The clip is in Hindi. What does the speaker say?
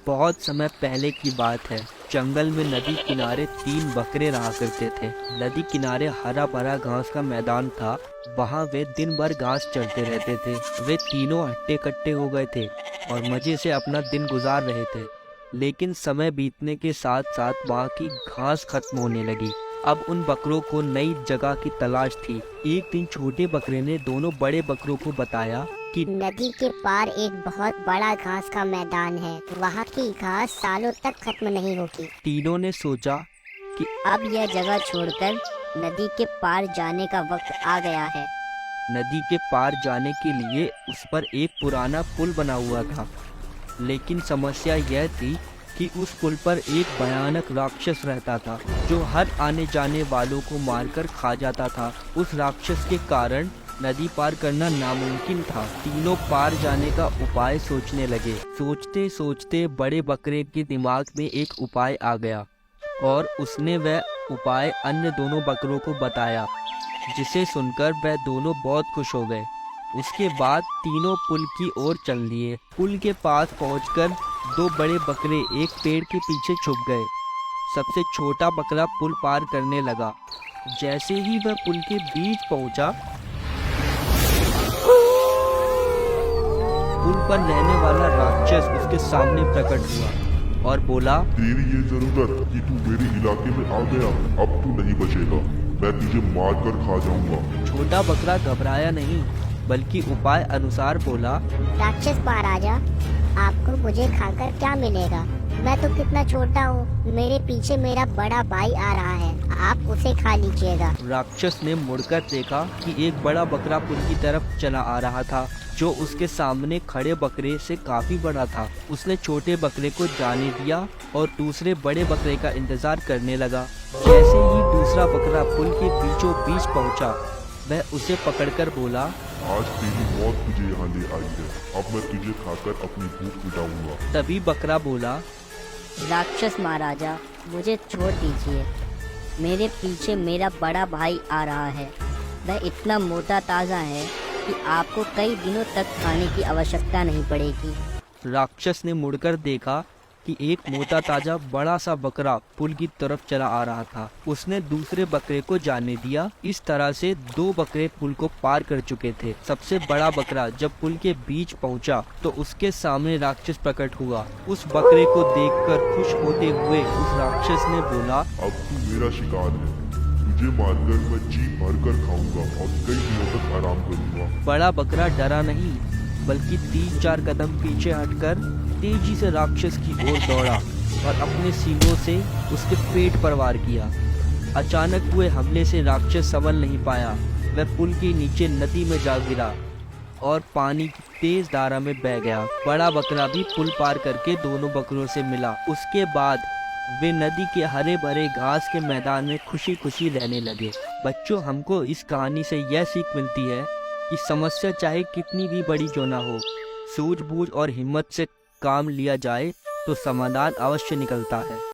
बहुत समय पहले की बात है। जंगल में नदी किनारे 3 बकरे रहा करते थे। नदी किनारे हरा भरा घास का मैदान था। वहाँ वे दिन भर घास चरते रहते थे। वे तीनों हट्टे कट्टे हो गए थे और मजे से अपना दिन गुजार रहे थे। लेकिन समय बीतने के साथ साथ वहाँ की घास खत्म होने लगी। अब उन बकरों को नई जगह की तलाश थी। एक दिन छोटे बकरे ने दोनों बड़े बकरों को बताया कि नदी के पार एक बहुत बड़ा घास का मैदान है। वहाँ की घास सालों तक खत्म नहीं होगी। तीनों ने सोचा कि अब यह जगह छोड़कर नदी के पार जाने का वक्त आ गया है। नदी के पार जाने के लिए उस पर एक पुराना पुल बना हुआ था। लेकिन समस्या यह थी कि उस पुल पर एक भयानक राक्षस रहता था जो हर आने जाने वालों को मारकर खा जाता था। उस राक्षस के कारण नदी पार करना नामुमकिन था। तीनों पार जाने का उपाय सोचने लगे। सोचते सोचते बड़े बकरे के दिमाग में एक उपाय आ गया और उसने वह उपाय अन्य दोनों बकरों को बताया, जिसे सुनकर वह दोनों बहुत खुश हो गए। उसके बाद तीनों पुल की ओर चल दिए। पुल के पास पहुंचकर 2 बड़े बकरे एक पेड़ के पीछे छुप गए। सबसे छोटा बकरा पुल पार करने लगा। जैसे ही वह पुल के बीच पहुंचा, पुल पर रहने वाला राक्षस उसके सामने प्रकट हुआ और बोला, तेरी ये जरूरत कि तू मेरे इलाके में आ गया, अब तू नहीं बचेगा। मैं तुझे मार कर खा जाऊंगा। छोटा बकरा घबराया नहीं बल्कि उपाय अनुसार बोला, राक्षस महाराजा, आपको मुझे खाकर क्या मिलेगा? मैं तो कितना छोटा हूँ। मेरे पीछे मेरा बड़ा भाई आ रहा है, आप उसे खा लीजिएगा। राक्षस ने मुड़कर देखा कि एक बड़ा बकरा पुल की तरफ चला आ रहा था, जो उसके सामने खड़े बकरे से काफी बड़ा था। उसने छोटे बकरे को जाने दिया और दूसरे बड़े बकरे का इंतजार करने लगा। जैसे ही दूसरा बकरा पुल के बीचों बीच पहुंचा, वह उसे पकड़कर बोला, आज तेरी मौत तुझे यहाँ ले आई है। अब मैं तुझे खाकर अपनी भूख मिटाऊंगा। तभी बकरा बोला, राक्षस महाराजा, मुझे छोड़ दीजिए। मेरे पीछे मेरा बड़ा भाई आ रहा है। वह इतना मोटा ताज़ा है कि आपको कई दिनों तक खाने की आवश्यकता नहीं पड़ेगी। राक्षस ने मुड़कर देखा कि एक मोटा ताजा बड़ा सा बकरा पुल की तरफ चला आ रहा था। उसने दूसरे बकरे को जाने दिया। इस तरह से 2 बकरे पुल को पार कर चुके थे। सबसे बड़ा बकरा जब पुल के बीच पहुंचा तो उसके सामने राक्षस प्रकट हुआ। उस बकरे को देखकर खुश होते हुए उस राक्षस ने बोला, अब तू मेरा शिकार है। तुझे मारकर मैं जी भर कर खाऊंगा और कई दिनों तक आराम करूंगा। बड़ा बकरा डरा नहीं बल्कि 3-4 कदम पीछे हटकर तेजी से राक्षस की ओर दौड़ा और अपने सींगों से उसके पेट पर वार किया। अचानक हुए हमले से राक्षस संभल नहीं पाया। वह पुल के नीचे नदी में जा गिरा और पानी की तेज धारा में बह गया। बड़ा बकरा भी पुल पार करके दोनों बकरों से मिला। उसके बाद वे नदी के हरे भरे घास के मैदान में खुशी खुशी रहने लगे। बच्चों, हमको इस कहानी से यह सीख मिलती है कि समस्या चाहे कितनी भी बड़ी क्यों ना हो, सूझबूझ और हिम्मत से काम लिया जाए तो समाधान अवश्य निकलता है।